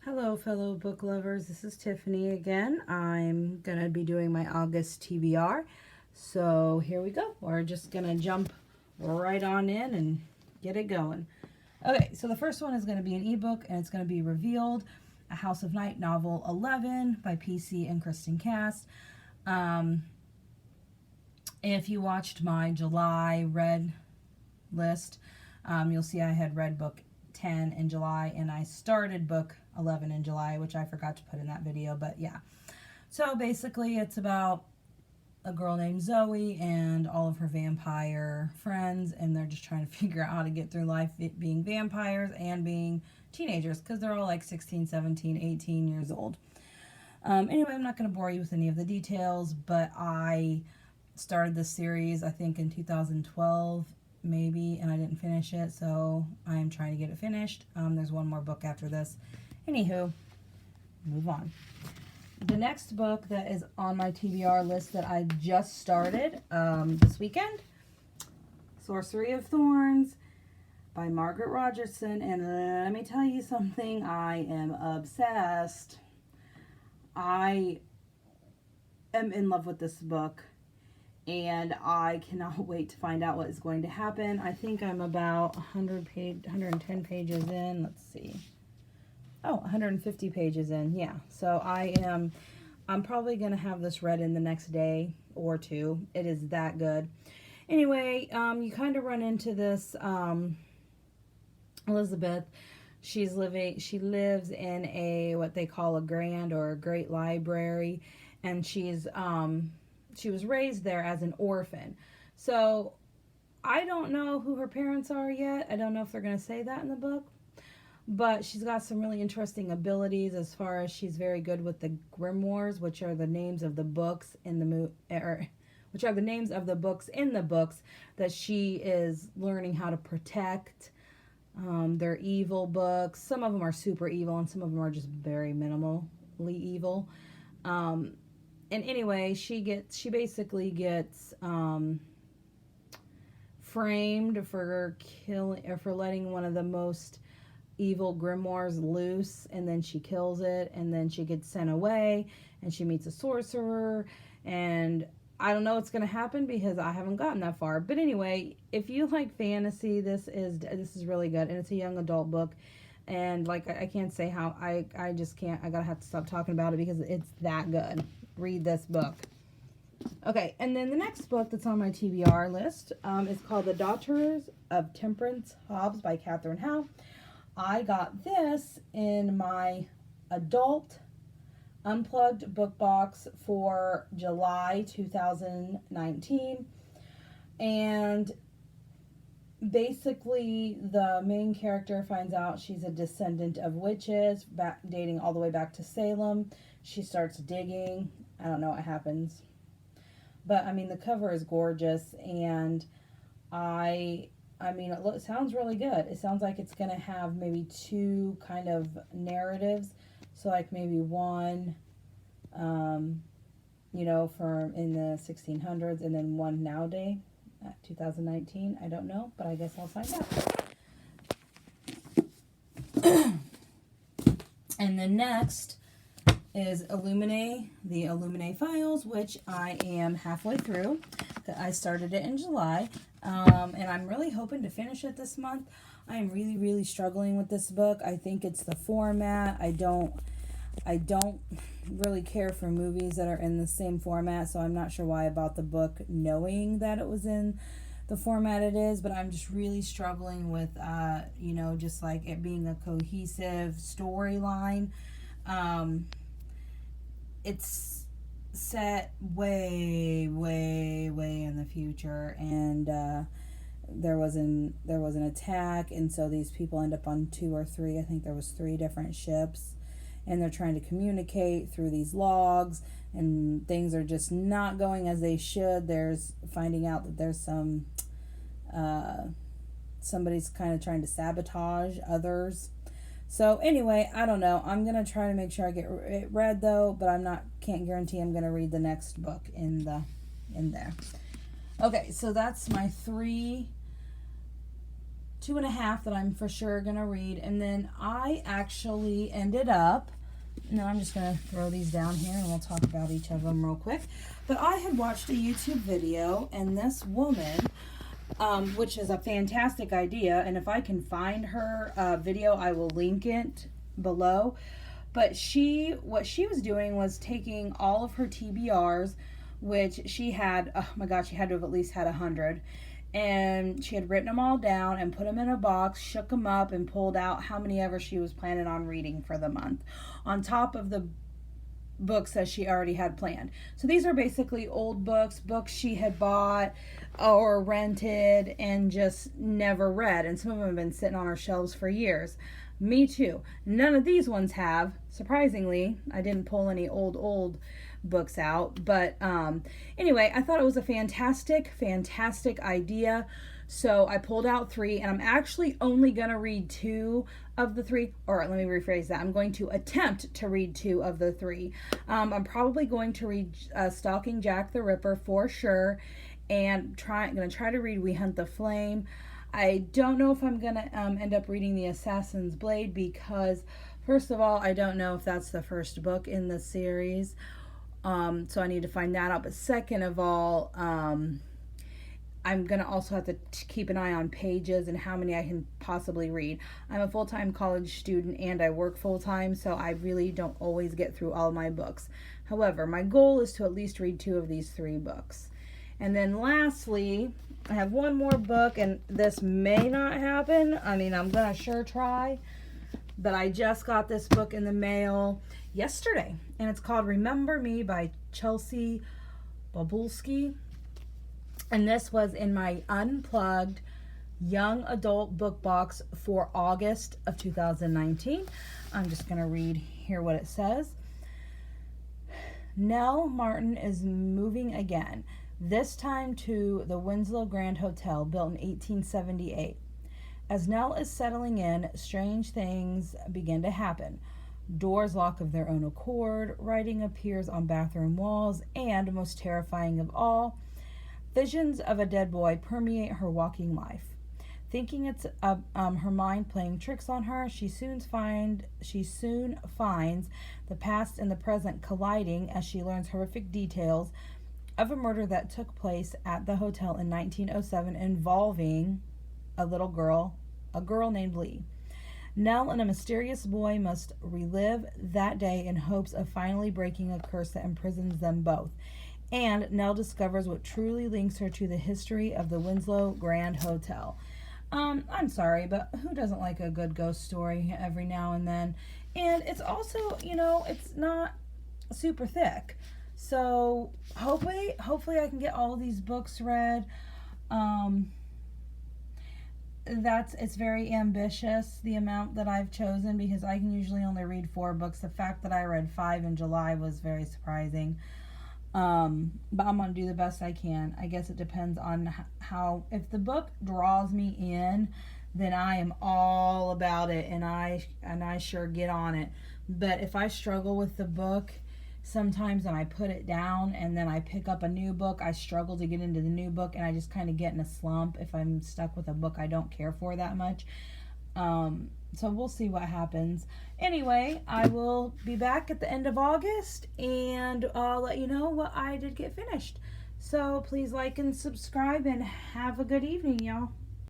Hello, fellow book lovers. This is Tiffany again. I'm going to be doing my August TBR. So here we go. We're just going to jump right on in and get it going. Okay, so the first one is going to be an ebook, and it's going to be Revealed, A House of Night, Novel 11 by PC and Kristen Cast. If you watched my July read list, you'll see I had read book 10 in July, and I started book 11 in July, which I forgot to put in that video, but yeah. So basically it's about a girl named Zoe and all of her vampire friends, and they're just trying to figure out how to get through life being vampires and being teenagers, because they're all like 16, 17, 18 years old. Anyway, I'm not going to bore you with any of the details, but I started this series, I think, in 2012, maybe, and I didn't finish it, so I'm trying to get it finished. There's one more book after this. Anywho, move on. The next book that is on my TBR list that I just started this weekend, Sorcery of Thorns by Margaret Rogerson, and let me tell you something, I am obsessed. I am in love with this book, and I cannot wait to find out what is going to happen. I think I'm about 110 pages in. Let's see. Oh, 150 pages in. Yeah. So I'm probably going to have this read in the next day or two. It is that good. Anyway, you kind of run into this Elizabeth. She lives in a, what they call a grand or a great library, and she was raised there as an orphan. So I don't know who her parents are yet. I don't know if they're going to say that in the book. But she's got some really interesting abilities as far as she's very good with the grimoires, which are the names of the books in the which are the names of the books in the books that she is learning how to protect. They're evil books. Some of them are super evil, and some of them are just very minimally evil. And anyway, she basically gets framed for letting one of the most evil grimoires loose, and then she kills it, and then she gets sent away, and she meets a sorcerer, and I don't know what's going to happen because I haven't gotten that far. But anyway, if you like fantasy, this is really good, and it's a young adult book. And like, I can't say how, I just can't, I gotta have to stop talking about it because it's that good. Read this book. Okay, and then the next book that's on my TBR list is called The Daughters of Temperance Hobbs by Catherine Howe. I got this in my adult unplugged book box for July 2019, and basically the main character finds out she's a descendant of witches, dating all the way back to Salem. She starts digging. I don't know what happens, but I mean, the cover is gorgeous, and I mean, it sounds really good. It sounds like it's going to have maybe two kind of narratives. So like maybe one, from in the 1600s, and then one nowadays, 2019. I don't know, but I guess I'll find out. And then next is the Illuminae Files, which I am halfway through. I started it in July, and I'm really hoping to finish it this month. I am really, really struggling with this book. I think it's the format. I don't really care for movies that are in the same format, so I'm not sure why I bought the book knowing that it was in the format it is, but I'm just really struggling with, just like it being a cohesive storyline. It's set way, way, way in the future, and there was an attack, and so these people end up on 2 or 3, I think there was 3 different ships, and they're trying to communicate through these logs, and things are just not going as they should. There's finding out that there's somebody's kind of trying to sabotage others. So anyway, I don't know. I'm going to try to make sure I get it read though, but can't guarantee I'm going to read the next book in there. Okay, so that's my 3 2.5 that I'm for sure going to read. And then I actually ended up, now I'm just going to throw these down here and we'll talk about each of them real quick. But I had watched a YouTube video, and this woman, which is a fantastic idea, and if I can find her video, I will link it below. But what she was doing was taking all of her TBRs, which she had, oh my God, she had to have at least had 100. And she had written them all down and put them in a box, shook them up, and pulled out how many ever she was planning on reading for the month, on top of the books that she already had planned. So these are basically old books she had bought or rented and just never read. And some of them have been sitting on our shelves for years. Me too. None of these ones have. Surprisingly, I didn't pull any old books out. But anyway, I thought it was a fantastic idea. So I pulled out 3, and I'm actually only going to read 2 of the 3. Or let me rephrase that. I'm going to attempt to read 2 of the 3. I'm probably going to read Stalking Jack the Ripper for sure. And I'm going to try to read We Hunt the Flame. I don't know if I'm going to end up reading The Assassin's Blade because, first of all, I don't know if that's the first book in the series. So I need to find that out. But second of all, I'm going to also have to keep an eye on pages and how many I can possibly read. I'm a full-time college student and I work full-time, so I really don't always get through all my books. However, my goal is to at least read 2 of these 3 books. And then lastly, I have one more book, and this may not happen. I mean, I'm going to sure try. But I just got this book in the mail yesterday, and it's called Remember Me by Chelsea Babulski. And this was in my unplugged young adult book box for August of 2019. I'm just going to read here what it says. Nell Martin is moving again, this time to the Winslow Grand Hotel, built in 1878. As Nell is settling in, strange things begin to happen. Doors lock of their own accord, writing appears on bathroom walls, and, most terrifying of all, visions of a dead boy permeate her walking life. Thinking it's her mind playing tricks on her, she soon finds the past and the present colliding as she learns horrific details of a murder that took place at the hotel in 1907 involving a girl named Lee. Nell and a mysterious boy must relive that day in hopes of finally breaking a curse that imprisons them both. And Nell discovers what truly links her to the history of the Winslow Grand Hotel. I'm sorry, but who doesn't like a good ghost story every now and then? And it's also, it's not super thick. So hopefully I can get all of these books read. It's very ambitious, the amount that I've chosen, because I can usually only read 4 books. The fact that I read 5 in July was very surprising. But I'm going to do the best I can. I guess it depends on how, if the book draws me in, then I am all about it, and I sure get on it. But if I struggle with the book, sometimes when I put it down and then I pick up a new book, I struggle to get into the new book, and I just kind of get in a slump if I'm stuck with a book I don't care for that much. So we'll see what happens. Anyway, I will be back at the end of August, and I'll let you know what I did get finished. So please like and subscribe, and have a good evening, y'all.